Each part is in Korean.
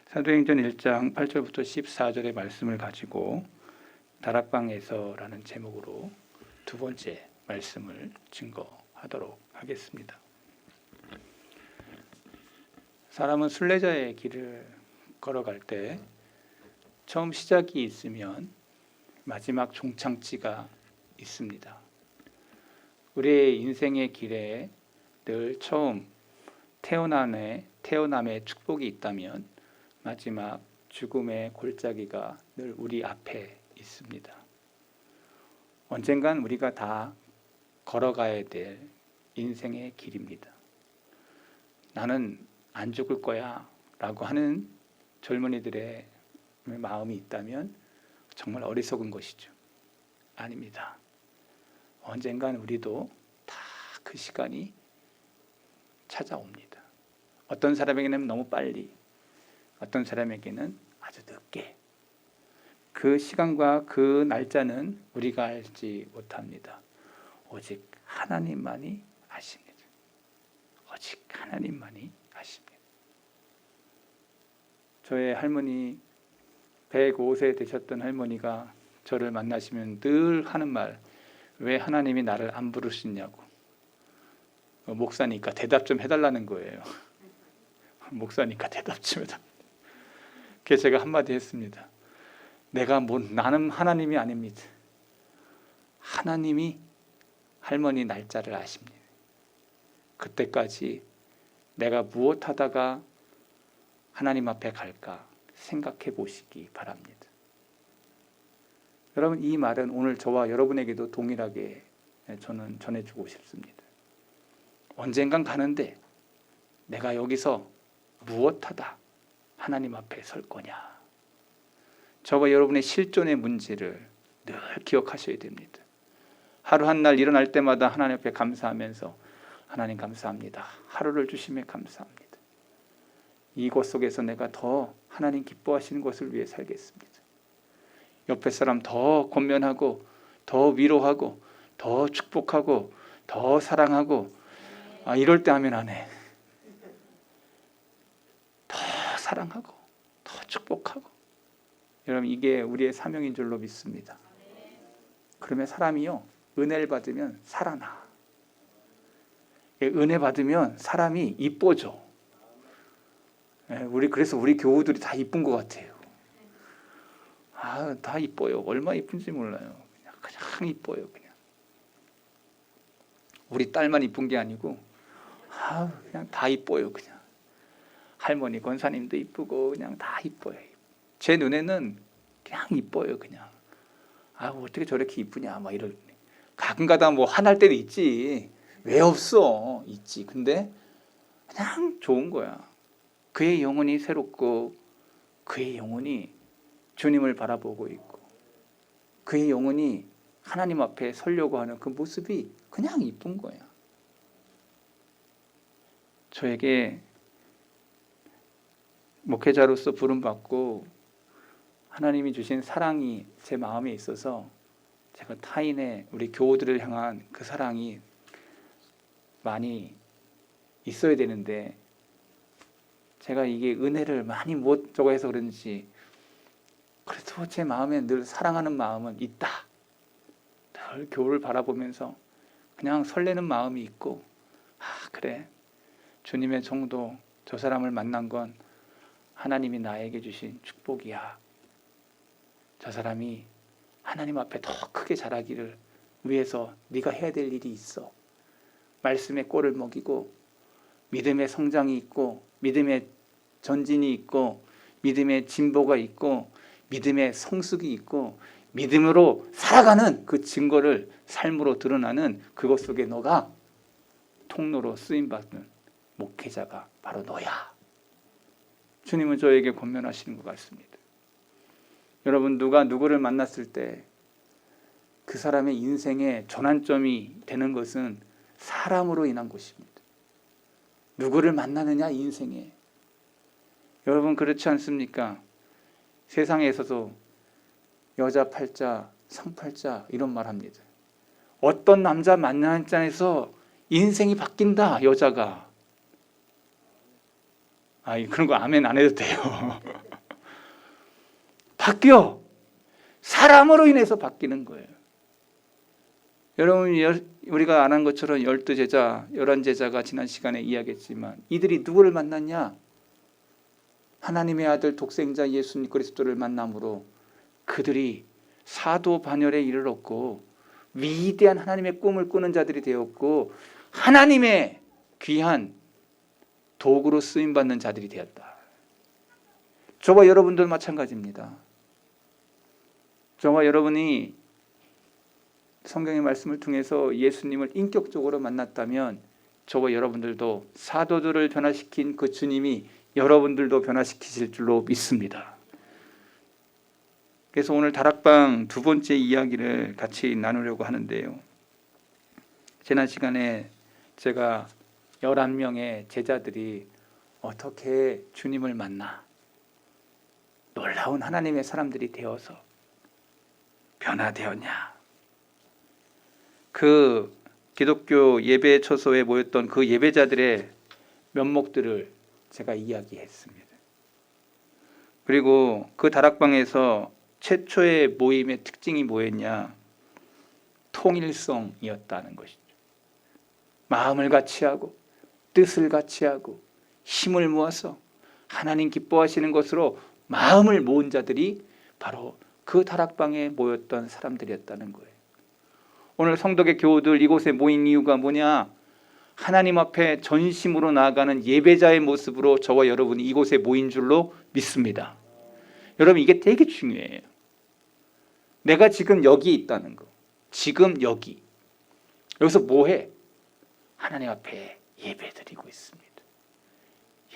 사도행전 1장 8절부터 14절의 말씀을 가지고 다락방에서라는 제목으로 두 번째 말씀을 증거하도록 하겠습니다. 사람은 순례자의 길을 걸어갈 때 처음 시작이 있으면 마지막 종착지가 있습니다. 우리의 인생의 길에 늘 처음 태어남의 축복이 있다면 마지막 죽음의 골짜기가 늘 우리 앞에 있습니다. 언젠간 우리가 다 걸어가야 될 인생의 길입니다. 나는 안 죽을 거야 라고 하는 젊은이들의 마음이 있다면 정말 어리석은 것이죠. 아닙니다. 언젠간 우리도 다 그 시간이 찾아옵니다. 어떤 사람에게는 너무 빨리, 어떤 사람에게는 아주 늦게. 그 시간과 그 날짜는 우리가 알지 못합니다. 오직 하나님만이 아십니다. 오직 하나님만이 아십니다. 저의 할머니, 105세 되셨던 할머니가 저를 만나시면 늘 하는 말, 왜 하나님이 나를 안 부르시냐고. 목사니까 대답 좀 해달라는 거예요. 목사니까 대답 좀 해달라. 그래서 제가 한마디 했습니다. 나는 하나님이 아닙니다. 하나님이 할머니 날짜를 아십니다. 그때까지 내가 무엇 하다가 하나님 앞에 갈까 생각해 보시기 바랍니다. 여러분, 이 말은 오늘 저와 여러분에게도 동일하게 저는 전해주고 싶습니다. 언젠간 가는데 내가 여기서 무엇 하다 하나님 앞에 설 거냐. 저와 여러분의 실존의 문제를 늘 기억하셔야 됩니다. 하루 한 날 일어날 때마다 하나님 앞에 감사하면서 하나님 감사합니다. 하루를 주심에 감사합니다. 이곳 속에서 내가 더 하나님 기뻐하시는 것을 위해 살겠습니다. 옆에 사람 더 권면하고 더 위로하고 더 축복하고 더 사랑하고 이럴 때 하면 안 해. 더 사랑하고 더 축복하고. 여러분, 이게 우리의 사명인 줄로 믿습니다. 그러면 사람이요, 은혜를 받으면 살아나. 은혜 받으면 사람이 이뻐져. 그래서 우리 교우들이 다 이쁜 것 같아요. 다 이뻐요. 얼마나 이쁜지 몰라요. 그냥 이뻐요. 그냥. 우리 딸만 이쁜 게 아니고 그냥 다 이뻐요. 그냥. 할머니 권사님도 이쁘고 그냥 다 이뻐요. 제 눈에는 그냥 이뻐요. 그냥. 어떻게 저렇게 이쁘냐 막 이럴. 가끔가다 뭐 화날 때도 있지. 왜 없어? 있지. 근데 그냥 좋은 거야. 그의 영혼이 새롭고 그의 영혼이 주님을 바라보고 있고 그의 영혼이 하나님 앞에 서려고 하는 그 모습이 그냥 이쁜 거야. 저에게 목회자로서 부름받고 하나님이 주신 사랑이 제 마음에 있어서 제가 타인의 우리 교우들을 향한 그 사랑이 많이 있어야 되는데 제가 이게 은혜를 많이 못 저거 해서 그런지 그래도 제 마음에 늘 사랑하는 마음은 있다. 늘 교우를 바라보면서 그냥 설레는 마음이 있고 그래. 주님의 정도 저 사람을 만난 건 하나님이 나에게 주신 축복이야. 저 사람이 하나님 앞에 더 크게 자라기를 위해서 네가 해야 될 일이 있어. 말씀의 꼴을 먹이고 믿음의 성장이 있고 믿음의 전진이 있고 믿음의 진보가 있고 믿음의 성숙이 있고 믿음으로 살아가는 그 증거를 삶으로 드러나는 그것 속에 너가 통로로 쓰임받는 목회자가 바로 너야. 주님은 저에게 권면하시는 것 같습니다. 여러분, 누가 누구를 만났을 때 그 사람의 인생의 전환점이 되는 것은 사람으로 인한 것입니다. 누구를 만나느냐 인생에. 여러분, 그렇지 않습니까? 세상에서도 여자 팔자, 상팔자 이런 말 합니다. 어떤 남자 만나는 짠에서 인생이 바뀐다. 여자가. 그런 거 아멘 안 해도 돼요. 바뀌어. 사람으로 인해서 바뀌는 거예요. 여러분, 우리가 안 한 것처럼 12제자, 11제자가 지난 시간에 이야기했지만 이들이 누구를 만났냐? 하나님의 아들 독생자 예수 그리스도를 만남으로 그들이 사도 반열에 이르렀고 위대한 하나님의 꿈을 꾸는 자들이 되었고 하나님의 귀한 도구로 쓰임받는 자들이 되었다. 저와 여러분들 마찬가지입니다. 저와 여러분이 성경의 말씀을 통해서 예수님을 인격적으로 만났다면 저와 여러분들도 사도들을 변화시킨 그 주님이 여러분들도 변화시키실 줄로 믿습니다. 그래서 오늘 다락방 두 번째 이야기를 같이 나누려고 하는데요. 지난 시간에 제가 11명의 제자들이 어떻게 주님을 만나 놀라운 하나님의 사람들이 되어서 변화되었냐. 그 기독교 예배 처소에 모였던 그 예배자들의 면목들을 제가 이야기했습니다. 그리고 그 다락방에서 최초의 모임의 특징이 뭐였냐? 통일성이었다는 것이죠. 마음을 같이 하고 뜻을 같이 하고 힘을 모아서 하나님 기뻐하시는 것으로 마음을 모은 자들이 바로 그 다락방에 모였던 사람들이었다는 거예요. 오늘 성덕의 교우들 이곳에 모인 이유가 뭐냐? 하나님 앞에 전심으로 나아가는 예배자의 모습으로 저와 여러분이 이곳에 모인 줄로 믿습니다. 여러분, 이게 되게 중요해요. 내가 지금 여기 있다는 거. 지금 여기. 여기서 뭐해? 하나님 앞에 예배드리고 있습니다.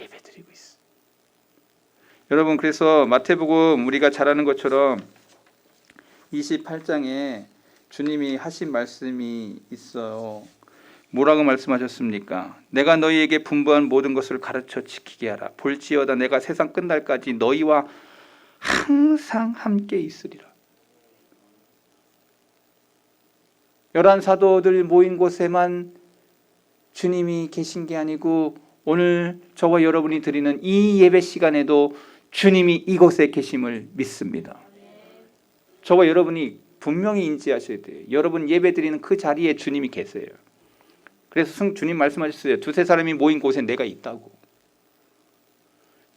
예배드리고 있어. 여러분, 그래서 마태복음 우리가 잘 아는 것처럼 28장에 주님이 하신 말씀이 있어요. 뭐라고 말씀하셨습니까? 내가 너희에게 분부한 모든 것을 가르쳐 지키게 하라. 볼지어다 내가 세상 끝날까지 너희와 항상 함께 있으리라. 11 사도들 모인 곳에만 주님이 계신 게 아니고 오늘 저와 여러분이 드리는 이 예배 시간에도 주님이 이곳에 계심을 믿습니다. 저와 여러분이 분명히 인지하셔야 돼요. 여러분 예배 드리는 그 자리에 주님이 계세요. 그래서 주님 말씀하셨어요. 두세 사람이 모인 곳에 내가 있다고.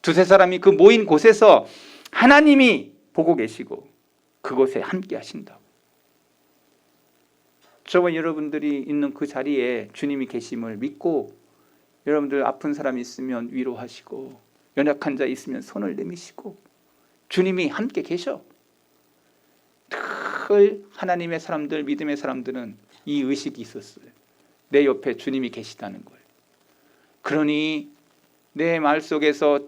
두세 사람이 그 모인 곳에서 하나님이 보고 계시고 그곳에 함께 하신다고. 저와 여러분들이 있는 그 자리에 주님이 계심을 믿고 여러분들 아픈 사람이 있으면 위로하시고 연약한 자 있으면 손을 내미시고 주님이 함께 계셔. 늘 하나님의 사람들, 믿음의 사람들은 이 의식이 있었어요. 내 옆에 주님이 계시다는 거예요. 그러니 내 말 속에서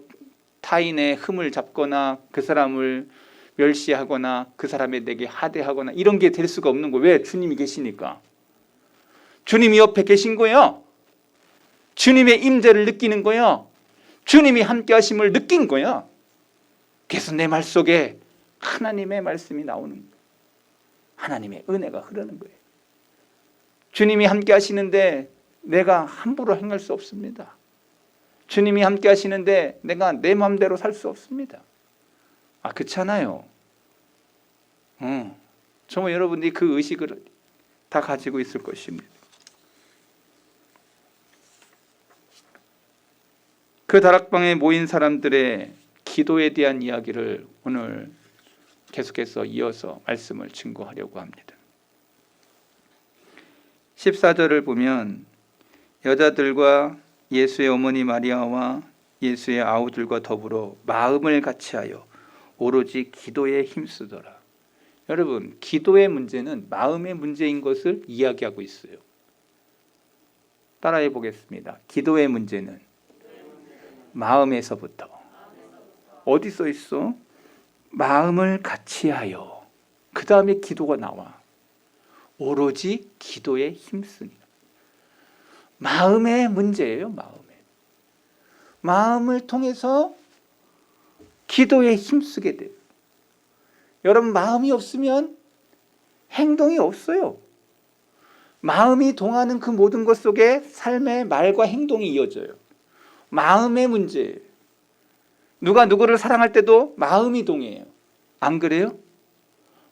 타인의 흠을 잡거나 그 사람을 멸시하거나 그 사람에 내게 하대하거나 이런 게 될 수가 없는 거예요. 왜? 주님이 계시니까. 주님이 옆에 계신 거예요. 주님의 임재를 느끼는 거예요. 주님이 함께 하심을 느낀 거예요. 그래서 내 말 속에 하나님의 말씀이 나오는 거예요. 하나님의 은혜가 흐르는 거예요. 주님이 함께 하시는데 내가 함부로 행할 수 없습니다. 주님이 함께 하시는데 내가 내 마음대로 살 수 없습니다. 그렇잖아요. 정말 여러분들이 그 의식을 다 가지고 있을 것입니다. 그 다락방에 모인 사람들의 기도에 대한 이야기를 오늘 계속해서 이어서 말씀을 증거하려고 합니다. 14절을 보면 여자들과 예수의 어머니 마리아와 예수의 아우들과 더불어 마음을 같이하여 오로지 기도에 힘쓰더라. 여러분, 기도의 문제는 마음의 문제인 것을 이야기하고 있어요. 따라해 보겠습니다. 기도의 문제는 마음에서부터. 어디 써 있어? 마음을 같이하여. 그 다음에 기도가 나와. 오로지 기도에 힘쓰니. 마음의 문제예요. 마음을 통해서 기도에 힘쓰게 돼요. 여러분, 마음이 없으면 행동이 없어요. 마음이 동하는 그 모든 것 속에 삶의 말과 행동이 이어져요. 마음의 문제예요. 누가 누구를 사랑할 때도 마음이 동해요. 안 그래요?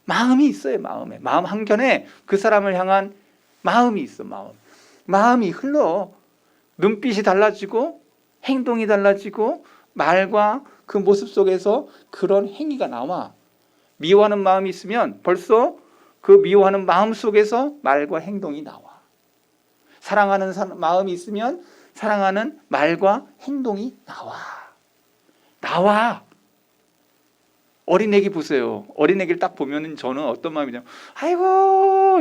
마음이 있어요. 마음 한켠에 그 사람을 향한 마음이 있어. 마음이 흘러. 눈빛이 달라지고 행동이 달라지고 말과 그 모습 속에서 그런 행위가 나와. 미워하는 마음이 있으면 벌써 그 미워하는 마음 속에서 말과 행동이 나와. 사랑하는 마음이 있으면 사랑하는 말과 행동이 나와. 어린애기 보세요. 어린애기를 딱 보면은 저는 어떤 마음이냐면, 아이고,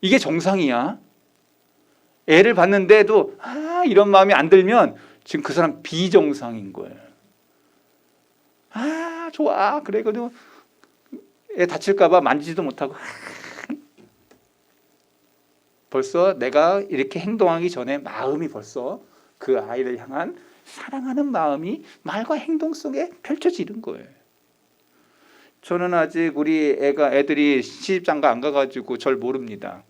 이게 정상이야. 애를 봤는데도 이런 마음이 안 들면 지금 그 사람 비정상인 거예요. 좋아. 그래, 그래도 애 다칠까 봐 만지지도 못하고. 벌써 내가 이렇게 행동하기 전에 마음이 벌써 그 아이를 향한 사랑하는 마음이 말과 행동 속에 펼쳐지는 거예요. 저는 아직 우리 애들이 시집장가 안 가가지고 절 모릅니다.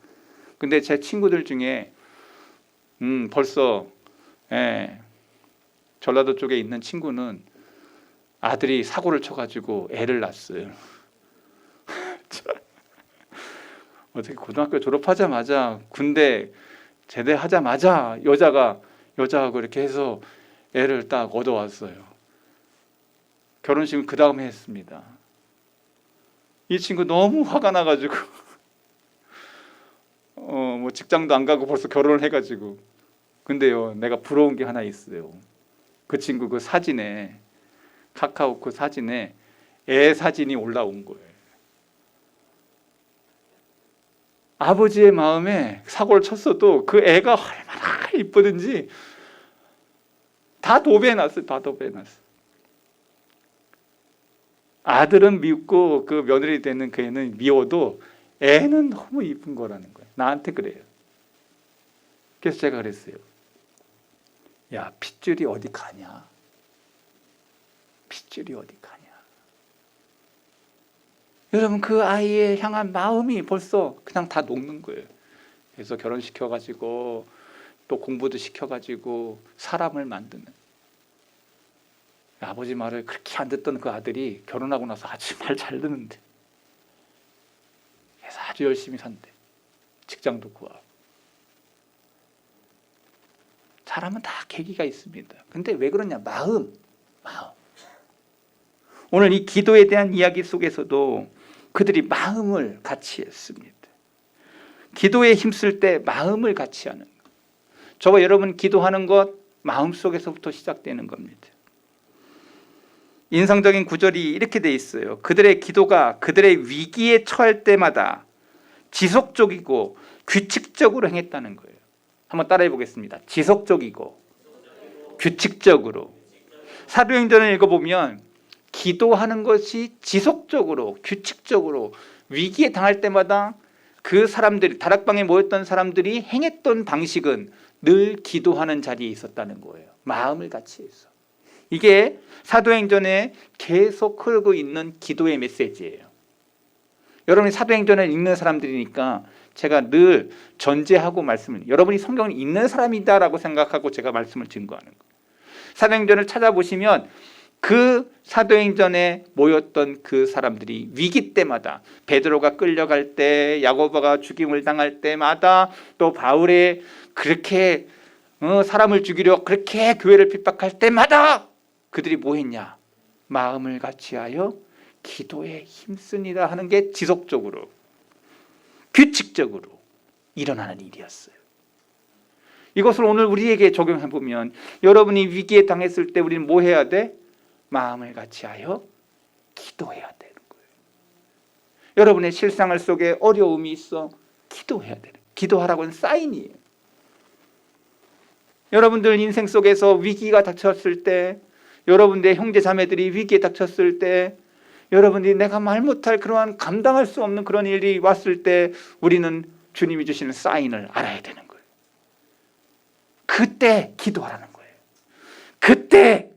근데 제 친구들 중에 벌써 전라도 쪽에 있는 친구는 아들이 사고를 쳐가지고 애를 낳았어요. 어떻게 고등학교 졸업하자마자 군대 제대하자마자 여자하고 이렇게 해서 애를 딱 얻어왔어요. 결혼식은 그 다음에 했습니다. 이 친구 너무 화가 나가지고 뭐 직장도 안 가고 벌써 결혼을 해가지고. 근데요, 내가 부러운 게 하나 있어요. 그 친구 그 사진에, 카카오 그 사진에 애 사진이 올라온 거예요. 아버지의 마음에 사고를 쳤어도 그 애가 얼마나 이쁘든지 다 도배해놨어요. 아들은 미웠고 그 며느리 되는 그 애는 미워도 애는 너무 이쁜 거라는 거예요. 나한테 그래요. 그래서 제가 그랬어요. 야, 핏줄이 어디 가냐? 여러분, 그 아이의 향한 마음이 벌써 그냥 다 녹는 거예요. 그래서 결혼시켜가지고 또 공부도 시켜가지고 사람을 만드는. 아버지 말을 그렇게 안 듣던 그 아들이 결혼하고 나서 아주 말 잘 듣는데, 그래서 아주 열심히 산대. 직장도 구하고. 사람은 다 계기가 있습니다. 근데 왜 그러냐? 마음. 오늘 이 기도에 대한 이야기 속에서도 그들이 마음을 같이 했습니다. 기도에 힘쓸 때 마음을 같이 하는 것. 저와 여러분 기도하는 것 마음속에서부터 시작되는 겁니다. 인상적인 구절이 이렇게 돼 있어요. 그들의 기도가 그들의 위기에 처할 때마다 지속적이고 규칙적으로 행했다는 거예요. 한번 따라해 보겠습니다. 지속적이고 규칙적으로. 사도행전을 읽어보면 기도하는 것이 지속적으로 규칙적으로 위기에 당할 때마다 그 사람들이, 다락방에 모였던 사람들이 행했던 방식은 늘 기도하는 자리에 있었다는 거예요. 마음을 같이 해서. 이게 사도행전에 계속 흐르고 있는 기도의 메시지예요. 여러분이 사도행전을 읽는 사람들이니까 제가 늘 전제하고 여러분이 성경을 읽는 사람이다라고 생각하고 제가 말씀을 증거하는 거예요. 사도행전을 찾아보시면 그 사도행전에 모였던 그 사람들이 위기 때마다, 베드로가 끌려갈 때, 야고보가 죽임을 당할 때마다, 또 바울이 그렇게 사람을 죽이려 그렇게 교회를 핍박할 때마다 그들이 뭐 했냐? 마음을 같이하여 기도에 힘쓰니라 하는 게 지속적으로 규칙적으로 일어나는 일이었어요. 이것을 오늘 우리에게 적용해 보면, 여러분이 위기에 당했을 때 우리는 뭐 해야 돼? 마음을 같이하여 기도해야 되는 거예요. 여러분의 실생활 속에 어려움이 있어, 기도해야 되는, 기도하라고는 사인이에요. 여러분들 인생 속에서 위기가 닥쳤을 때, 여러분들의 형제 자매들이 위기에 닥쳤을 때, 여러분들이 내가 말 못할 그러한 감당할 수 없는 그런 일이 왔을 때 우리는 주님이 주시는 사인을 알아야 되는 거예요. 그때 기도하라는 거예요. 그때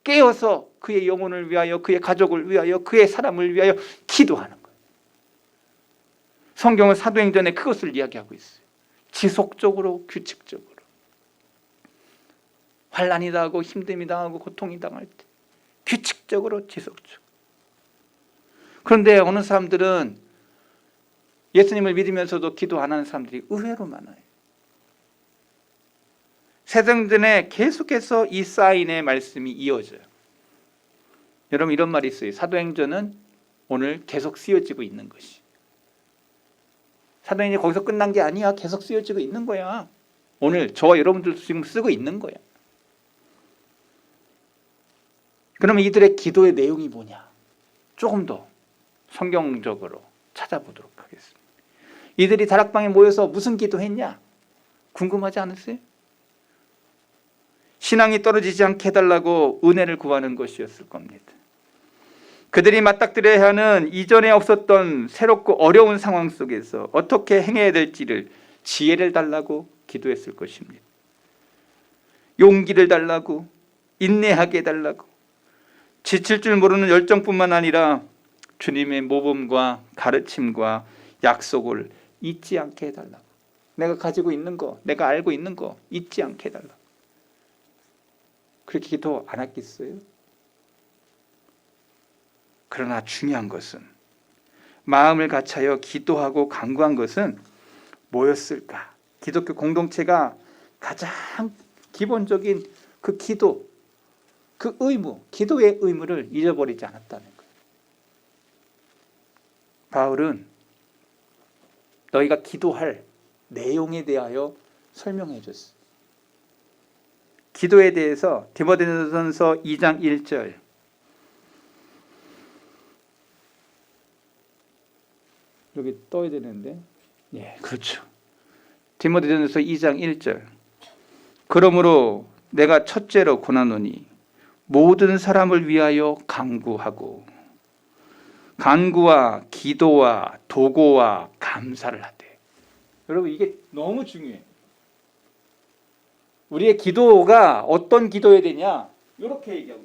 깨어서 그의 영혼을 위하여, 그의 가족을 위하여, 그의 사람을 위하여 기도하는 거예요. 성경은 사도행전에 그것을 이야기하고 있어요. 지속적으로, 규칙적으로. 환난이 당하고 힘듦이 당하고 고통이 당할 때 규칙적으로 지속적으로. 그런데 어느 사람들은 예수님을 믿으면서도 기도 안 하는 사람들이 의외로 많아요. 사도행전에 계속해서 이 사인의 말씀이 이어져요. 여러분 이런 말이 있어요. 사도행전은 오늘 계속 쓰여지고 있는 것이. 사도행전이 거기서 끝난 게 아니야. 계속 쓰여지고 있는 거야. 오늘 저와 여러분들도 지금 쓰고 있는 거야. 그러면 이들의 기도의 내용이 뭐냐? 조금 더 성경적으로 찾아보도록 하겠습니다. 이들이 다락방에 모여서 무슨 기도했냐? 궁금하지 않으세요? 신앙이 떨어지지 않게 해달라고 은혜를 구하는 것이었을 겁니다. 그들이 맞닥뜨려야 하는 이전에 없었던 새롭고 어려운 상황 속에서 어떻게 행해야 될지를 지혜를 달라고 기도했을 것입니다. 용기를 달라고, 인내하게 해달라고, 지칠 줄 모르는 열정뿐만 아니라 주님의 모범과 가르침과 약속을 잊지 않게 해달라고. 내가 가지고 있는 거, 내가 알고 있는 거 잊지 않게 해달라고. 그렇게 기도 안 했겠어요? 그러나 중요한 것은 마음을 같이하여 기도하고 간구한 것은 뭐였을까? 기독교 공동체가 가장 기본적인 그 기도, 그 의무, 기도의 의무를 잊어버리지 않았다는 거예요. 바울은 너희가 기도할 내용에 대하여 설명해 줬어요. 기도에 대해서 디모데전서 2장 1절 여기 떠야 되는데, 예, 그렇죠. 디모데전서 2장 1절 그러므로 내가 첫째로 권하노니 모든 사람을 위하여 간구하고 간구와 기도와 도고와 감사를 하되. 여러분 이게 너무 중요해요. 우리의 기도가 어떤 기도해야 되냐? 이렇게 얘기하고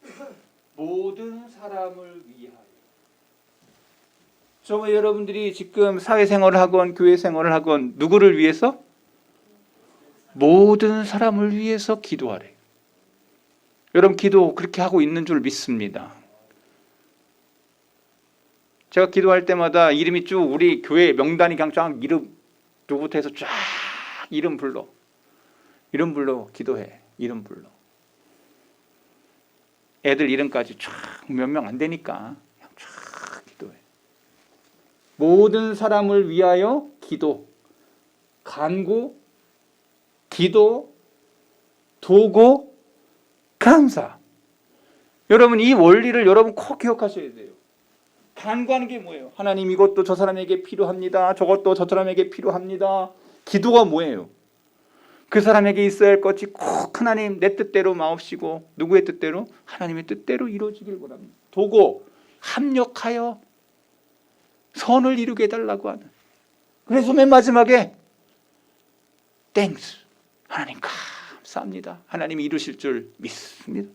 있어요. 모든 사람을 위하여. 저와 여러분들이 지금 사회생활을 하건 교회생활을 하건 누구를 위해서? 모든 사람을 위해서 기도하래. 여러분 기도 그렇게 하고 있는 줄 믿습니다. 제가 기도할 때마다 이름이 쭉 우리 교회 명단이 그냥 쫙 이름 누구부터 해서 쫙 이름 불러 기도해. 이름 불러. 애들 이름까지 쫙 몇 명 안 되니까 그냥 쫙 기도해. 모든 사람을 위하여 기도, 간구, 기도, 도고, 감사. 여러분 이 원리를 여러분 꼭 기억하셔야 돼요. 간구하는 게 뭐예요? 하나님 이것도 저 사람에게 필요합니다. 저것도 저 사람에게 필요합니다. 기도가 뭐예요? 그 사람에게 있어야 할 것이 꼭 하나님 내 뜻대로 마옵시고 누구의 뜻대로? 하나님의 뜻대로 이루어지길 원합니다. 도고, 합력하여 선을 이루게 해달라고 하는. 그래서 맨 마지막에 땡스, 하나님 감사합니다. 하나님이 이루실 줄 믿습니다.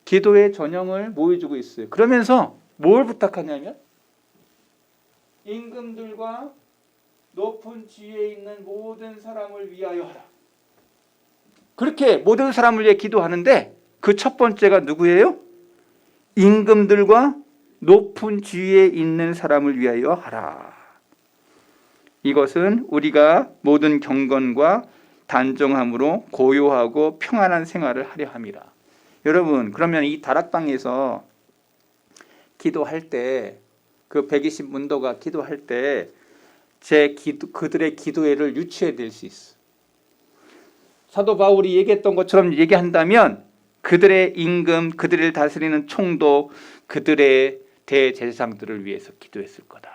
기도의 전형을 보여주고 있어요. 그러면서 뭘 부탁하냐면 임금들과 높은 지위에 있는 모든 사람을 위하여 하라. 그렇게 모든 사람을 위해 기도하는데 그 첫 번째가 누구예요? 임금들과 높은 지위에 있는 사람을 위하여 하라. 이것은 우리가 모든 경건과 단정함으로 고요하고 평안한 생활을 하려 함이라. 여러분 그러면 이 다락방에서 기도할 때 그 120 문도가 기도할 때 그들의 기도회를 유추해 낼 수 있어. 사도 바울이 얘기했던 것처럼 얘기한다면 그들의 임금, 그들을 다스리는 총독, 그들의 대제사장들을 위해서 기도했을 거다.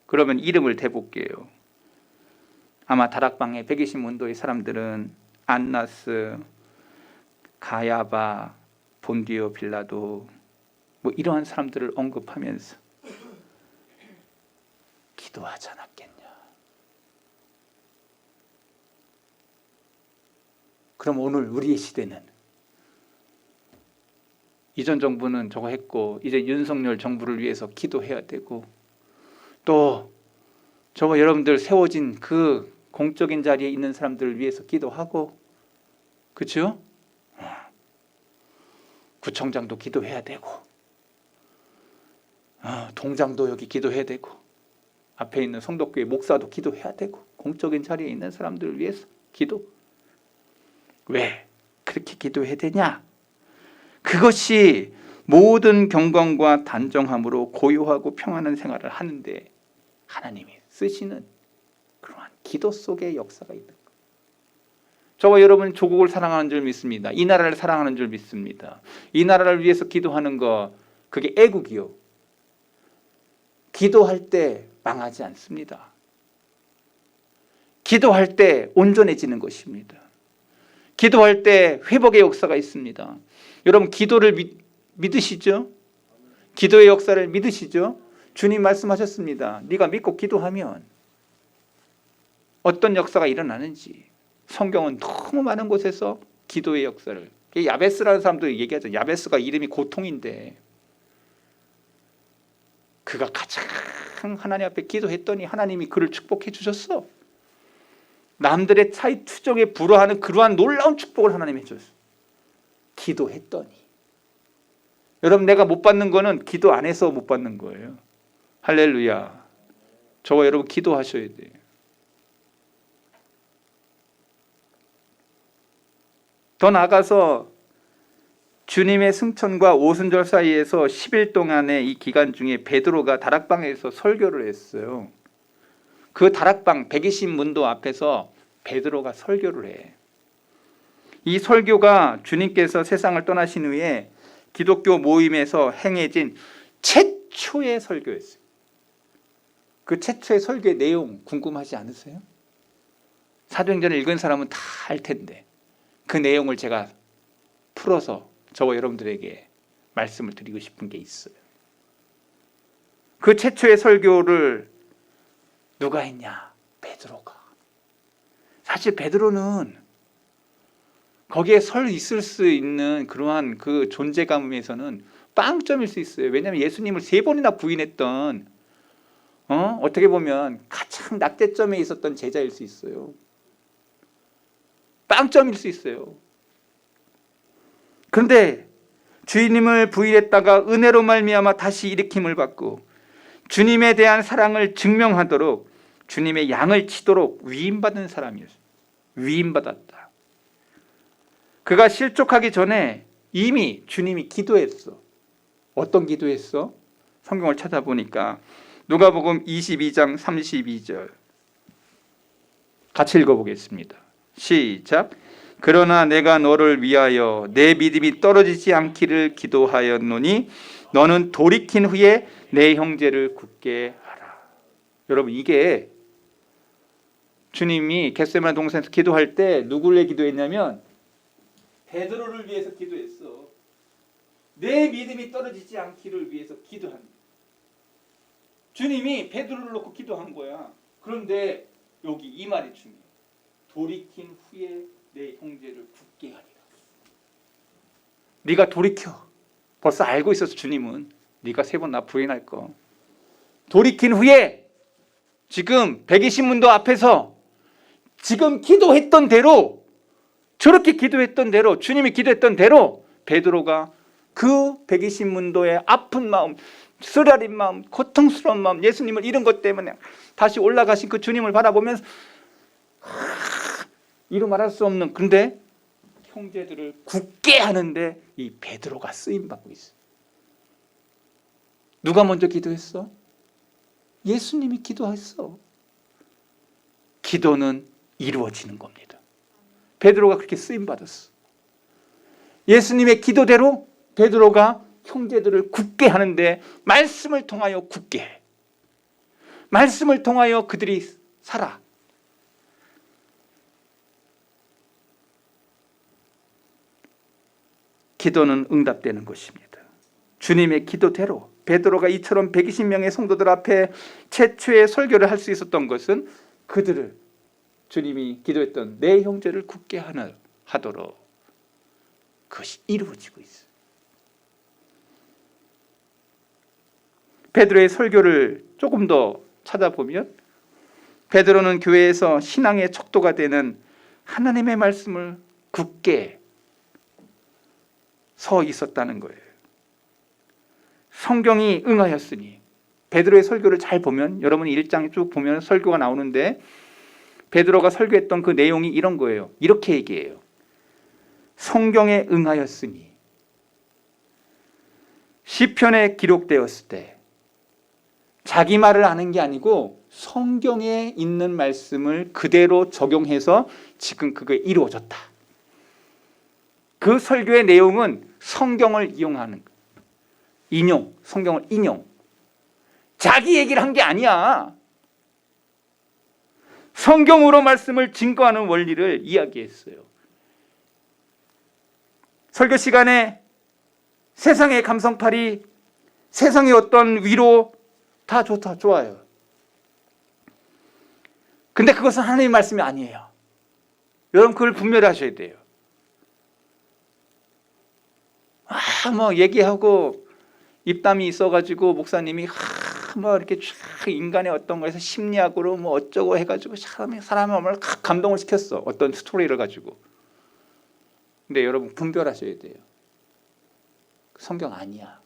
그러면 이름을 대볼게요. 아마 다락방의 120 문도의 사람들은 안나스, 가야바, 본디오 빌라도 뭐 이러한 사람들을 언급하면서 기도하지 않았겠냐. 그럼 오늘 우리의 시대는 이전 정부는 저거 했고 이제 윤석열 정부를 위해서 기도해야 되고 또 저거 여러분들 세워진 그 공적인 자리에 있는 사람들을 위해서 기도하고, 그렇죠? 구청장도 기도해야 되고, 동장도 여기 기도해야 되고, 앞에 있는 성덕교회 목사도 기도해야 되고, 공적인 자리에 있는 사람들을 위해서 기도. 왜 그렇게 기도해야 되냐? 그것이 모든 경건과 단정함으로 고요하고 평안한 생활을 하는데 하나님이 쓰시는 그러한 기도 속의 역사가 있는 거예요. 저와 여러분 조국을 사랑하는 줄 믿습니다. 이 나라를 사랑하는 줄 믿습니다. 이 나라를 위해서 기도하는 거, 그게 애국이요. 기도할 때 망하지 않습니다. 기도할 때 온전해지는 것입니다. 기도할 때 회복의 역사가 있습니다. 여러분 기도를 믿으시죠? 기도의 역사를 믿으시죠? 주님 말씀하셨습니다. 네가 믿고 기도하면 어떤 역사가 일어나는지. 성경은 너무 많은 곳에서 기도의 역사를, 야베스라는 사람도 얘기하죠. 야베스가 이름이 고통인데 그가 가장 하나님 앞에 기도했더니 하나님이 그를 축복해 주셨어. 남들의 차이 추정에 불허하는 그러한 놀라운 축복을 하나님이 해줬어. 기도했더니. 여러분 내가 못 받는 거는 기도 안 해서 못 받는 거예요. 할렐루야. 저와 여러분 기도하셔야 돼요. 더 나아가서 주님의 승천과 오순절 사이에서 10일 동안의 이 기간 중에 베드로가 다락방에서 설교를 했어요. 그 다락방 120문도 앞에서 베드로가 설교를 해. 이 설교가 주님께서 세상을 떠나신 후에 기독교 모임에서 행해진 최초의 설교였어요. 그 최초의 설교의 내용 궁금하지 않으세요? 사도행전을 읽은 사람은 다 알 텐데 그 내용을 제가 풀어서 저와 여러분들에게 말씀을 드리고 싶은 게 있어요. 그 최초의 설교를 누가 했냐? 베드로가. 사실 베드로는 거기에 설 있을 수 있는 그러한 그 존재감에서는 빵점일 수 있어요. 왜냐하면 예수님을 3번이나 부인했던 어떻게 보면 가장 낙제점에 있었던 제자일 수 있어요. 빵점일 수 있어요. 그런데 주님을 부인했다가 은혜로 말미암아 다시 일으킴을 받고 주님에 대한 사랑을 증명하도록 주님의 양을 치도록 위임받은 사람이었어요. 위임받았다. 그가 실족하기 전에 이미 주님이 기도했어. 어떤 기도했어? 성경을 찾아보니까 누가복음 22장 32절 같이 읽어보겠습니다. 시작. 그러나 내가 너를 위하여 내 믿음이 떨어지지 않기를 기도하였노니 너는 돌이킨 후에 내 형제를 굳게 하라. 여러분 이게 주님이 겟세마네 동산에서 기도할 때 누구를 위해 기도했냐면 베드로를 위해서 기도했어. 내 믿음이 떨어지지 않기를 위해서 기도합니다. 주님이 베드로를 놓고 기도한 거야. 그런데 여기 이 말이 중요해. 돌이킨 후에 내 형제를 굳게 하리라. 네가 돌이켜. 벌써 알고 있었어. 주님은 네가 3번 나 부인할 거. 돌이킨 후에 지금 120문도 앞에서 지금 기도했던 대로, 저렇게 기도했던 대로, 주님이 기도했던 대로 베드로가 그 120문도의 아픈 마음, 쓰라린 마음, 고통스러운 마음, 예수님을 잃은 것 때문에 다시 올라가신 그 주님을 바라보면서 이루 말할 수 없는, 그런데 형제들을 굳게 하는데 이 베드로가 쓰임받고 있어요. 누가 먼저 기도했어? 예수님이 기도했어. 기도는 이루어지는 겁니다. 베드로가 그렇게 쓰임받았어. 예수님의 기도대로 베드로가 형제들을 굳게 하는데 말씀을 통하여 굳게 해. 말씀을 통하여 그들이 살아. 기도는 응답되는 것입니다. 주님의 기도대로 베드로가 이처럼 120명의 성도들 앞에 최초의 설교를 할 수 있었던 것은 그들을 주님이 기도했던 내 형제를 굳게 하도록 그것이 이루어지고 있어요. 베드로의 설교를 조금 더 찾아보면 베드로는 교회에서 신앙의 척도가 되는 하나님의 말씀을 굳게 서 있었다는 거예요. 성경이 응하였으니, 베드로의 설교를 잘 보면, 여러분이 1장에 쭉 보면 설교가 나오는데 베드로가 설교했던 그 내용이 이런 거예요. 이렇게 얘기해요. 성경에 응하였으니, 시편에 기록되었을 때 자기 말을 하는 게 아니고 성경에 있는 말씀을 그대로 적용해서 지금 그게 이루어졌다. 그 설교의 내용은 성경을 이용하는 거예요. 인용, 성경을 인용. 자기 얘기를 한 게 아니야. 성경으로 말씀을 증거하는 원리를 이야기했어요. 설교 시간에 세상의 감성팔이, 세상의 어떤 위로 다 좋다, 좋아요. 근데 그것은 하나님의 말씀이 아니에요. 여러분 그걸 분별히 하셔야 돼요. 뭐 얘기하고 입담이 있어가지고 목사님이 뭐 이렇게 쫙 인간의 어떤 거에서 심리학으로 뭐 어쩌고 해가지고 사람의 마음을 감동을 시켰어. 어떤 스토리를 가지고. 근데 여러분 분별하셔야 돼요. 성경 아니야.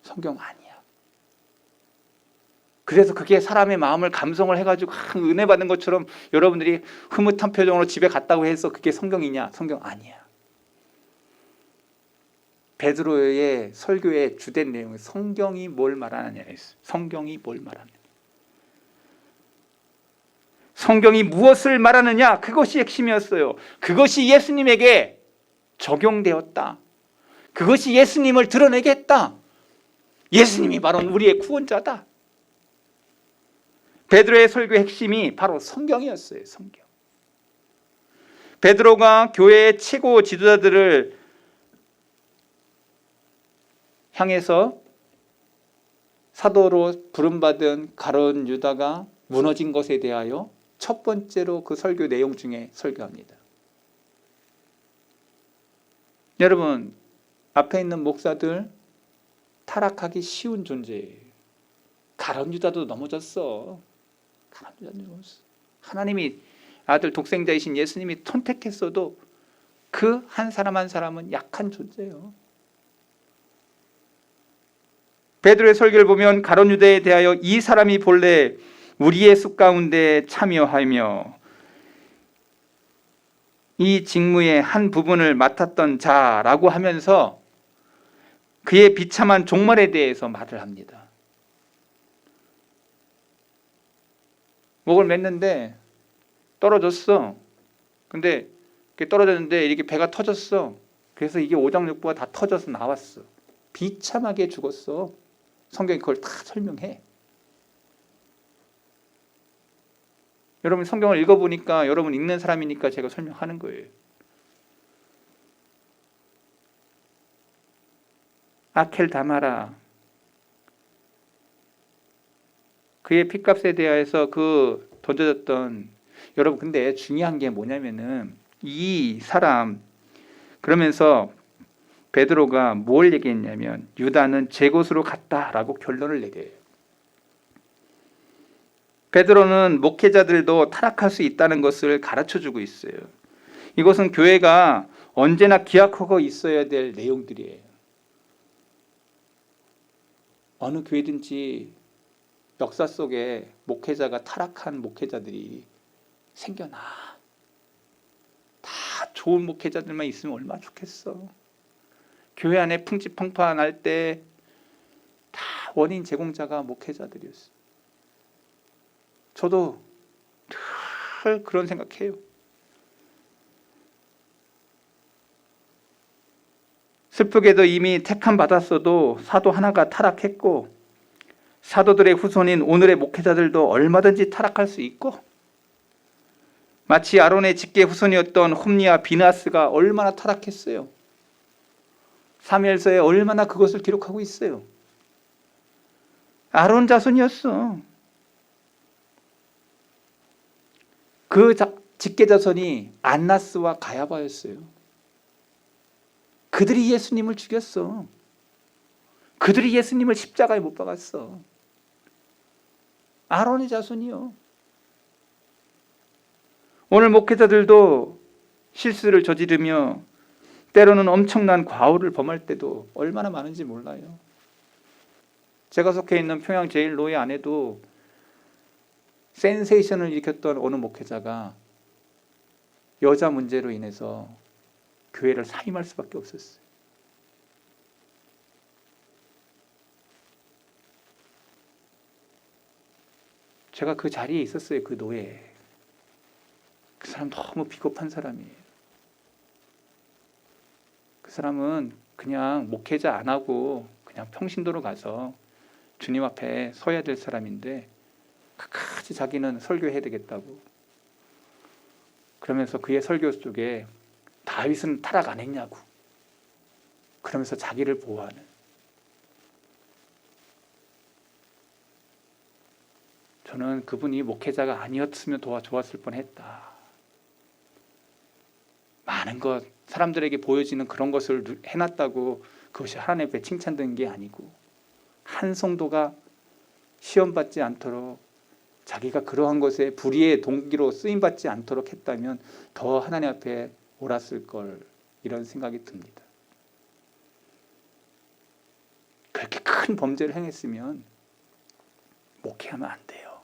성경 아니야. 그래서 그게 사람의 마음을 감성을 해가지고 은혜 받은 것처럼 여러분들이 흐뭇한 표정으로 집에 갔다고 해서 그게 성경이냐? 성경 아니야. 베드로의 설교의 주된 내용은 성경이 뭘 말하느냐였어요. 성경이 뭘 말하느냐. 성경이 무엇을 말하느냐? 그것이 핵심이었어요. 그것이 예수님에게 적용되었다. 그것이 예수님을 드러내게 했다. 예수님이 바로 우리의 구원자다. 베드로의 설교의 핵심이 바로 성경이었어요. 성경. 베드로가 교회의 최고 지도자들을 향해서 사도로 부름받은 가룟 유다가 무너진 것에 대하여 첫 번째로 그 설교 내용 중에 설교합니다. 여러분, 앞에 있는 목사들 타락하기 쉬운 존재예요. 가룟 유다도 넘어졌어. 가룟 유다도 넘어졌어. 하나님이 아들 독생자이신 예수님이 선택했어도 그 한 사람 한 사람은 약한 존재예요. 베드로의 설교를 보면 가룟 유다에 대하여 이 사람이 본래 우리의 숲 가운데 참여하며 이 직무의 한 부분을 맡았던 자라고 하면서 그의 비참한 종말에 대해서 말을 합니다. 목을 맸는데 떨어졌어. 근데 떨어졌는데 이렇게 배가 터졌어. 그래서 이게 오장육부가 다 터져서 나왔어. 비참하게 죽었어. 성경이 그걸 다 설명해. 여러분 성경을 읽어보니까 여러분 읽는 사람이니까 제가 설명하는 거예요. 아켈다마라, 그의 핏값에 대해서 그 던져졌던, 여러분 근데 중요한 게 뭐냐면은 이 사람, 그러면서 베드로가 뭘 얘기했냐면 유다는 제 곳으로 갔다라고 결론을 내려요. 베드로는 목회자들도 타락할 수 있다는 것을 가르쳐주고 있어요. 이것은 교회가 언제나 기억하고 있어야 될 내용들이에요. 어느 교회든지 역사 속에 목회자가 타락한 목회자들이 생겨나. 다 좋은 목회자들만 있으면 얼마나 좋겠어. 교회 안에 풍지팡파할 때 다 원인 제공자가 목회자들이었어요. 저도 늘 그런 생각해요. 슬프게도 이미 택함 받았어도 사도 하나가 타락했고 사도들의 후손인 오늘의 목회자들도 얼마든지 타락할 수 있고, 마치 아론의 직계 후손이었던 홈리와 비나스가 얼마나 타락했어요. 사무엘서에 얼마나 그것을 기록하고 있어요. 아론 자손이었어. 그 직계 자손이 안나스와 가야바였어요. 그들이 예수님을 죽였어. 그들이 예수님을 십자가에 못 박았어. 아론의 자손이요. 오늘 목회자들도 실수를 저지르며 때로는 엄청난 과오를 범할 때도 얼마나 많은지 몰라요. 제가 속해 있는 평양 제일로회 안에도 센세이션을 일으켰던 어느 목회자가 여자 문제로 인해서 교회를 사임할 수밖에 없었어요. 제가 그 자리에 있었어요. 그 노예에. 그 사람 너무 비겁한 사람이에요. 그 사람은 그냥 목회자 안 하고 그냥 평신도로 가서 주님 앞에 서야 될 사람인데 끝까지 자기는 설교해야 되겠다고. 그러면서 그의 설교 속에 다윗은 타락 안 했냐고. 그러면서 자기를 보호하는. 저는 그분이 목회자가 아니었으면 더 좋았을 뻔했다. 많은 것, 사람들에게 보여지는 그런 것을 해놨다고 그것이 하나님 앞에 칭찬된 게 아니고 한 성도가 시험받지 않도록 자기가 그러한 것에 불의의 동기로 쓰임받지 않도록 했다면 더 하나님 앞에 옳았을 걸, 이런 생각이 듭니다. 그렇게 큰 범죄를 행했으면 목회하면 안 돼요.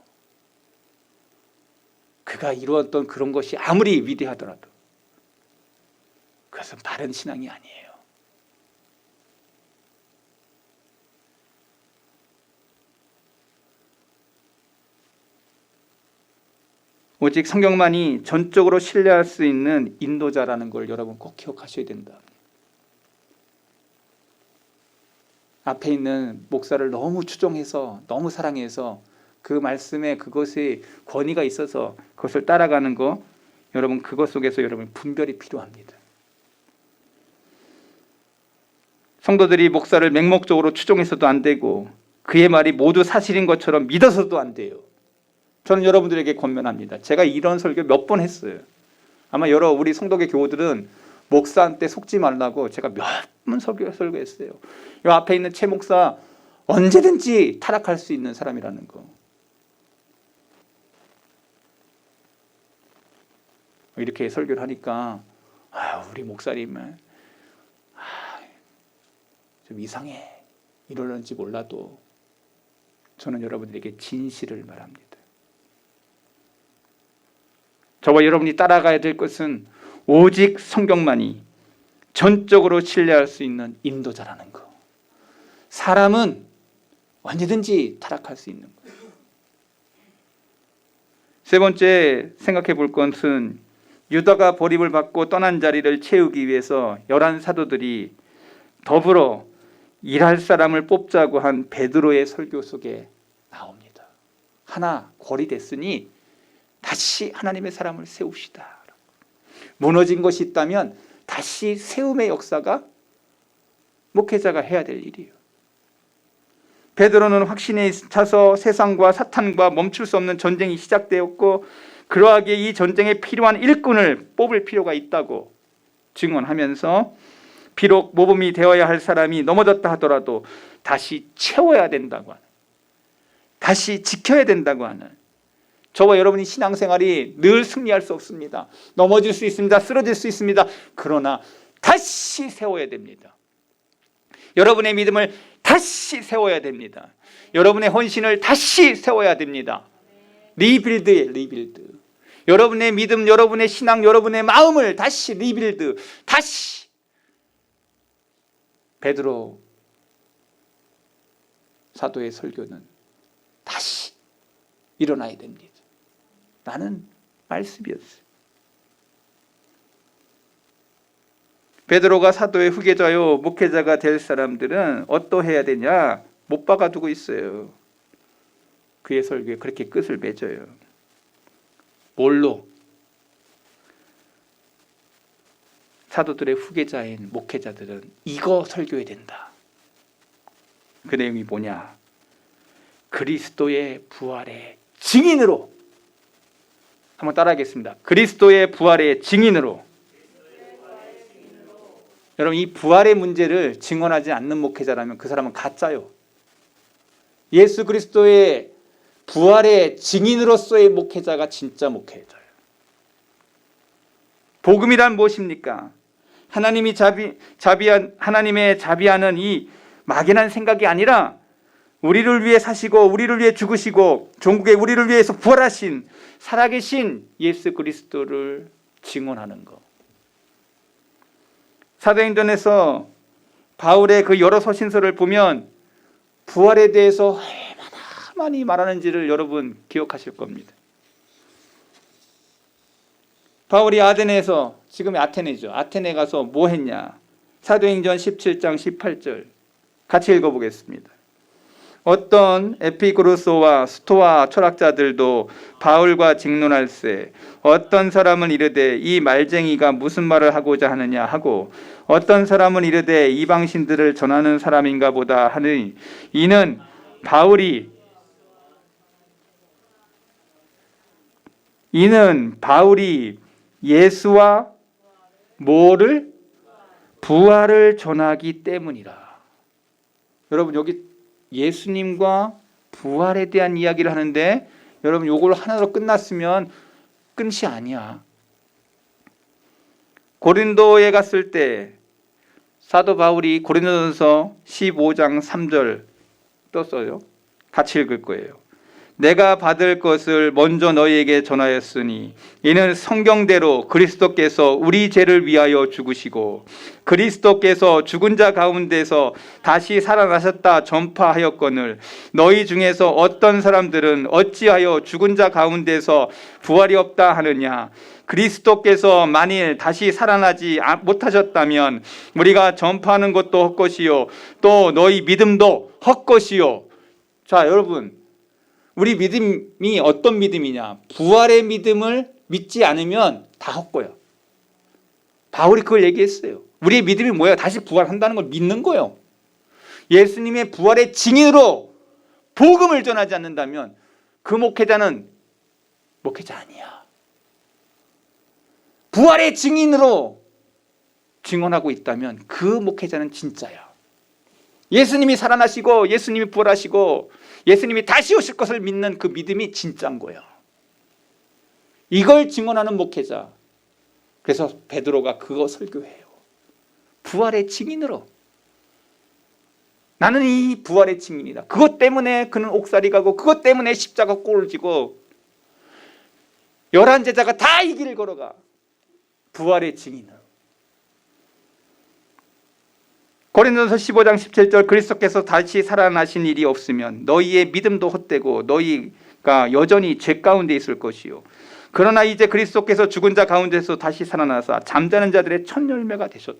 그가 이루었던 그런 것이 아무리 위대하더라도 그것은 바른 신앙이 아니에요. 오직 성경만이 전적으로 신뢰할 수 있는 인도자라는 걸 여러분 꼭 기억하셔야 된다. 앞에 있는 목사를 너무 추종해서 너무 사랑해서 그 말씀에 그것에 권위가 있어서 그것을 따라가는 거, 여러분 그것 속에서 여러분 분별이 필요합니다. 성도들이 목사를 맹목적으로 추종해서도 안 되고 그의 말이 모두 사실인 것처럼 믿어서도 안 돼요. 저는 여러분들에게 권면합니다. 제가 이런 설교 몇 번 했어요. 아마 우리 성도계 교우들은 목사한테 속지 말라고 제가 몇 번 설교했어요. 이 앞에 있는 최 목사 언제든지 타락할 수 있는 사람이라는 거. 이렇게 설교를 하니까 우리 목사님은 좀 이상해 이러는지 몰라도 저는 여러분들에게 진실을 말합니다. 저와 여러분이 따라가야 될 것은 오직 성경만이 전적으로 신뢰할 수 있는 인도자라는 거. 사람은 언제든지 타락할 수 있는 거예요. 세 번째 생각해 볼 것은 유다가 버림을 받고 떠난 자리를 채우기 위해서 11 사도들이 더불어 일할 사람을 뽑자고 한 베드로의 설교 속에 나옵니다. 하나 골이 됐으니 다시 하나님의 사람을 세웁시다. 무너진 것이 있다면 다시 세움의 역사가 목회자가 해야 될 일이에요. 베드로는 확신에 차서 세상과 사탄과 멈출 수 없는 전쟁이 시작되었고 그러하기에 이 전쟁에 필요한 일꾼을 뽑을 필요가 있다고 증언하면서 비록 모범이 되어야 할 사람이 넘어졌다 하더라도 다시 채워야 된다고 하는, 다시 지켜야 된다고 하는, 저와 여러분이 신앙생활이 늘 승리할 수 없습니다. 넘어질 수 있습니다. 쓰러질 수 있습니다. 그러나 다시 세워야 됩니다. 여러분의 믿음을 다시 세워야 됩니다. 여러분의 헌신을 다시 세워야 됩니다. 리빌드예요. 리빌드. 여러분의 믿음, 여러분의 신앙, 여러분의 마음을 다시 리빌드, 다시. 베드로 사도의 설교는 다시 일어나야 됩니다. 라는 말씀이었어요. 베드로가 사도의 후계자요 목회자가 될 사람들은 어떠해야 되냐? 못 박아두고 있어요. 그의 설교에 그렇게 끝을 맺어요. 뭘로? 사도들의 후계자인 목회자들은 이거 설교해야 된다. 그 내용이 뭐냐? 그리스도의 부활의 증인으로. 한번 따라하겠습니다. 그리스도의 부활의 증인으로. 여러분, 이 부활의 문제를 증언하지 않는 목회자라면 그 사람은 가짜요. 예수 그리스도의 부활의 증인으로서의 목회자가 진짜 목회자예요. 복음이란 무엇입니까? 하나님의 자비하는 이 막연한 생각이 아니라 우리를 위해 사시고 우리를 위해 죽으시고 종국에 우리를 위해서 부활하신 살아계신 예수 그리스도를 증언하는 것. 사도행전에서 바울의 그 여러 서신서를 보면 부활에 대해서 얼마나 많이 말하는지를 여러분 기억하실 겁니다. 바울이 아테네에서, 지금의 아테네죠. 아테네 가서 뭐 했냐? 사도행전 17장 18절 같이 읽어보겠습니다. 어떤 에피쿠로스와 스토아 철학자들도 바울과 직론할세 어떤 사람은 이르되 이 말쟁이가 무슨 말을 하고자 하느냐 하고 어떤 사람은 이르되 이방신들을 전하는 사람인가 보다 하니 이는 바울이 예수와 뭐를? 부활을 전하기 때문이라. 여러분 여기 예수님과 부활에 대한 이야기를 하는데 여러분 요걸 하나로 끝났으면 끝이 아니야. 고린도에 갔을 때 사도 바울이 고린도전서 15장 3절 떴어요. 같이 읽을 거예요. 내가 받을 것을 먼저 너희에게 전하였으니 이는 성경대로 그리스도께서 우리 죄를 위하여 죽으시고 그리스도께서 죽은 자 가운데서 다시 살아나셨다 전파하였거늘 너희 중에서 어떤 사람들은 어찌하여 죽은 자 가운데서 부활이 없다 하느냐. 그리스도께서 만일 다시 살아나지 못하셨다면 우리가 전파하는 것도 헛것이요 또 너희 믿음도 헛것이요. 자 여러분, 우리 믿음이 어떤 믿음이냐? 부활의 믿음을 믿지 않으면 다 헛거야. 바울이 그걸 얘기했어요. 우리의 믿음이 뭐야? 다시 부활한다는 걸 믿는 거예요. 예수님의 부활의 증인으로 복음을 전하지 않는다면 그 목회자는 목회자 아니야. 부활의 증인으로 증언하고 있다면 그 목회자는 진짜야. 예수님이 살아나시고 예수님이 부활하시고 예수님이 다시 오실 것을 믿는 그 믿음이 진짜인 거예요. 이걸 증언하는 목회자. 그래서 베드로가 그거 설교해요. 부활의 증인으로. 나는 이 부활의 증인이다. 그것 때문에 그는 옥살이 가고 그것 때문에 십자가 꼴을 지고 11 제자가 다 이 길을 걸어가. 부활의 증인으로. 고린도전서 15장 17절 그리스도께서 다시 살아나신 일이 없으면 너희의 믿음도 헛되고 너희가 여전히 죄 가운데 있을 것이요. 그러나 이제 그리스도께서 죽은 자 가운데서 다시 살아나사 잠자는 자들의 첫 열매가 되셨.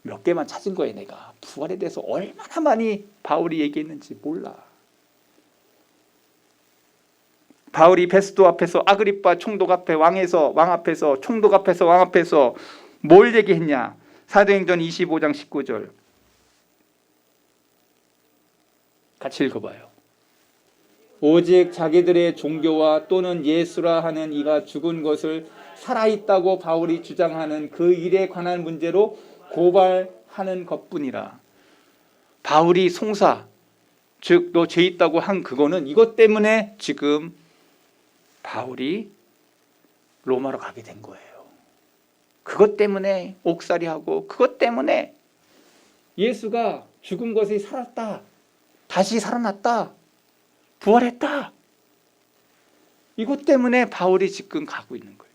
몇 개만 찾은 거예요. 내가 부활에 대해서 얼마나 많이 바울이 얘기했는지 몰라. 바울이 베스도 앞에서 아그리파 총독 앞에 왕 앞에서 총독 앞에서 왕 앞에서 뭘 얘기했냐? 사도행전 25장 19절 같이 읽어봐요. 오직 자기들의 종교와 또는 예수라 하는 이가 죽은 것을 살아있다고 바울이 주장하는 그 일에 관한 문제로 고발하는 것뿐이라. 바울이 송사, 즉 너 죄 있다고 한 그거는 이것 때문에 지금 바울이 로마로 가게 된 거예요. 그것 때문에 옥살이하고 그것 때문에 예수가 죽은 것이 살았다. 다시 살아났다. 부활했다. 이것 때문에 바울이 지금 가고 있는 거예요.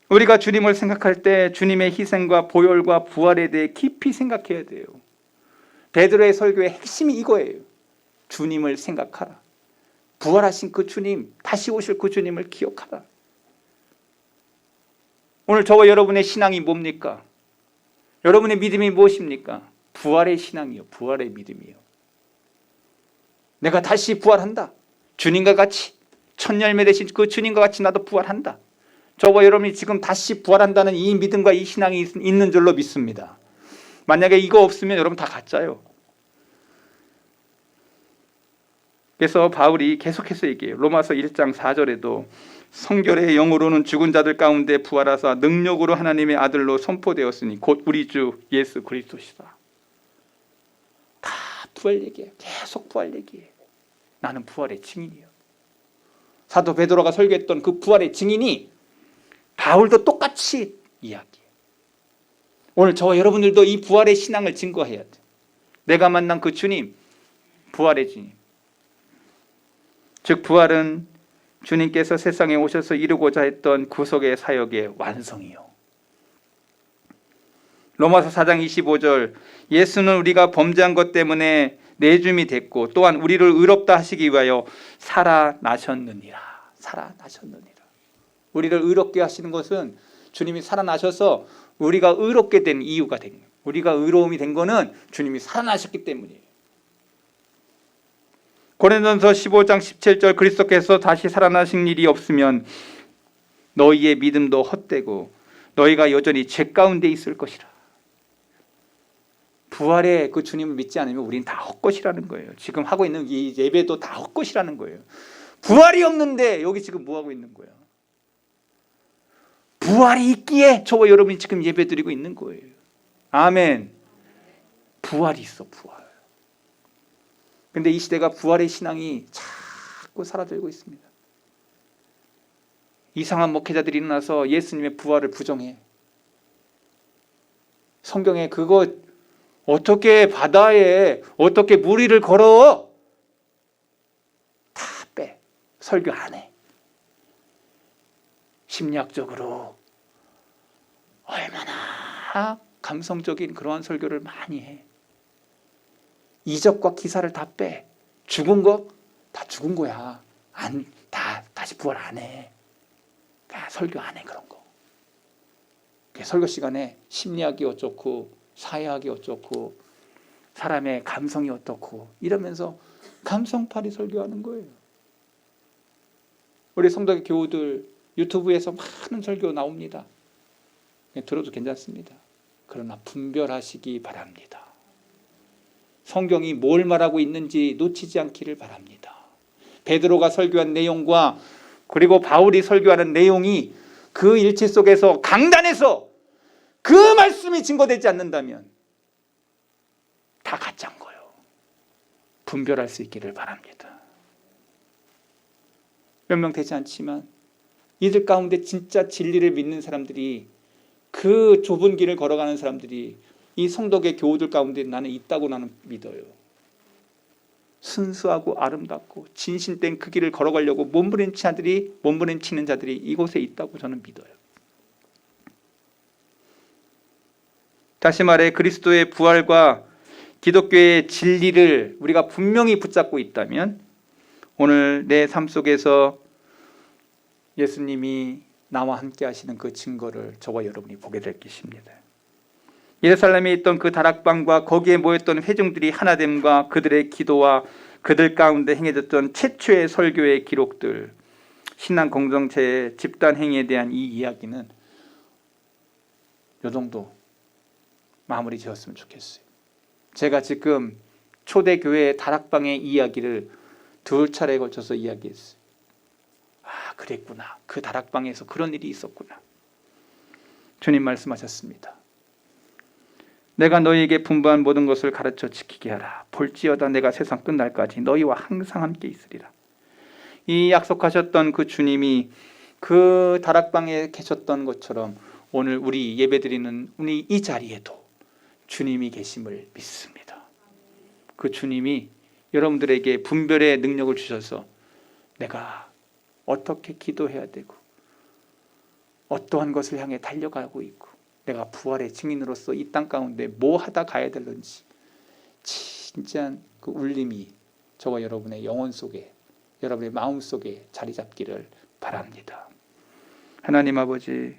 우리가 주님을 생각할 때 주님의 희생과 보혈과 부활에 대해 깊이 생각해야 돼요. 베드로의 설교의 핵심이 이거예요. 주님을 생각하라. 부활하신 그 주님, 다시 오실 그 주님을 기억하라. 오늘 저와 여러분의 신앙이 뭡니까? 여러분의 믿음이 무엇입니까? 부활의 신앙이요. 부활의 믿음이요. 내가 다시 부활한다. 주님과 같이 첫 열매 되신 그 주님과 같이 나도 부활한다. 저와 여러분이 지금 다시 부활한다는 이 믿음과 이 신앙이 있는 줄로 믿습니다. 만약에 이거 없으면 여러분 다 가짜요. 그래서 바울이 계속해서 얘기해요. 로마서 1장 4절에도 성결의 영으로는 죽은 자들 가운데 부활하사 능력으로 하나님의 아들로 선포되었으니 곧 우리 주 예수 그리스도시다. 다 부활 얘기해. 계속 부활 얘기해. 나는 부활의 증인이요. 사도 베드로가 설교했던 그 부활의 증인이 바울도 똑같이 이야기해. 오늘 저와 여러분들도 이 부활의 신앙을 증거해야 돼. 내가 만난 그 주님, 부활의 주님. 즉 부활은 주님께서 세상에 오셔서 이루고자 했던 구속의 사역의 완성이요. 로마서 4장 25절, 예수는 우리가 범죄한 것 때문에 내줌이 됐고 또한 우리를 의롭다 하시기 위하여 살아나셨느니라. 살아나셨느니라. 우리를 의롭게 하시는 것은 주님이 살아나셔서 우리가 의롭게 된 이유가 된 거예요. 우리가 의로움이 된 거는 주님이 살아나셨기 때문이에요. 고린도전서 15장 17절, 그리스도께서 다시 살아나신 일이 없으면 너희의 믿음도 헛되고 너희가 여전히 죄 가운데 있을 것이라. 부활의 그 주님을 믿지 않으면 우리는 다 헛것이라는 거예요. 지금 하고 있는 이 예배도 다 헛것이라는 거예요. 부활이 없는데 여기 지금 뭐 하고 있는 거야? 부활이 있기에 저와 여러분이 지금 예배 드리고 있는 거예요. 아멘. 부활이 있어, 부활. 근데 이 시대가 부활의 신앙이 자꾸 사라지고 있습니다. 이상한 목회자들이 일어나서 예수님의 부활을 부정해. 성경에 그거 어떻게 바다에 어떻게 물 위를 걸어? 다 빼. 설교 안 해. 심리학적으로 얼마나 감성적인 그러한 설교를 많이 해. 이적과 기사를 다 빼. 죽은 거 다 죽은 거야. 다시 부활 안 해. 설교 안 해, 그런 거. 설교 시간에 심리학이 어쩌고 사회학이 어쩌고 사람의 감성이 어떻고 이러면서 감성파리 설교하는 거예요. 우리 성도의 교우들 유튜브에서 많은 설교 나옵니다. 들어도 괜찮습니다. 그러나 분별하시기 바랍니다. 성경이 뭘 말하고 있는지 놓치지 않기를 바랍니다. 베드로가 설교한 내용과 그리고 바울이 설교하는 내용이 그 일치 속에서 강단에서 그 말씀이 증거되지 않는다면 다 가짜인 거예요. 분별할 수 있기를 바랍니다. 몇 명 되지 않지만 이들 가운데 진짜 진리를 믿는 사람들이, 그 좁은 길을 걸어가는 사람들이 이 성도계 교우들 가운데 나는 있다고 나는 믿어요. 순수하고 아름답고 진실된 그 길을 걸어가려고 몸부림치는 자들이 이곳에 있다고 저는 믿어요. 다시 말해 그리스도의 부활과 기독교의 진리를 우리가 분명히 붙잡고 있다면 오늘 내 삶 속에서 예수님이 나와 함께 하시는 그 증거를 저와 여러분이 보게 될 것입니다. 예루살렘에 있던 그 다락방과 거기에 모였던 회중들이 하나됨과 그들의 기도와 그들 가운데 행해졌던 최초의 설교의 기록들, 신앙 공동체의 집단 행위에 대한 이 이야기는 요 정도 마무리 지었으면 좋겠어요. 제가 지금 초대교회 다락방의 이야기를 2차례에 걸쳐서 이야기했어요. 아, 그랬구나. 그 다락방에서 그런 일이 있었구나. 주님 말씀하셨습니다. 내가 너희에게 분부한 모든 것을 가르쳐 지키게 하라. 볼지어다 내가 세상 끝날까지 너희와 항상 함께 있으리라. 이 약속하셨던 그 주님이 그 다락방에 계셨던 것처럼 오늘 우리 예배드리는 우리 이 자리에도 주님이 계심을 믿습니다. 그 주님이 여러분들에게 분별의 능력을 주셔서 내가 어떻게 기도해야 되고 어떠한 것을 향해 달려가고 있고 내가 부활의 증인으로서 이 땅 가운데 뭐 하다 가야 되는지 진짜 그 울림이 저와 여러분의 영혼 속에, 여러분의 마음 속에 자리 잡기를 바랍니다. 하나님 아버지,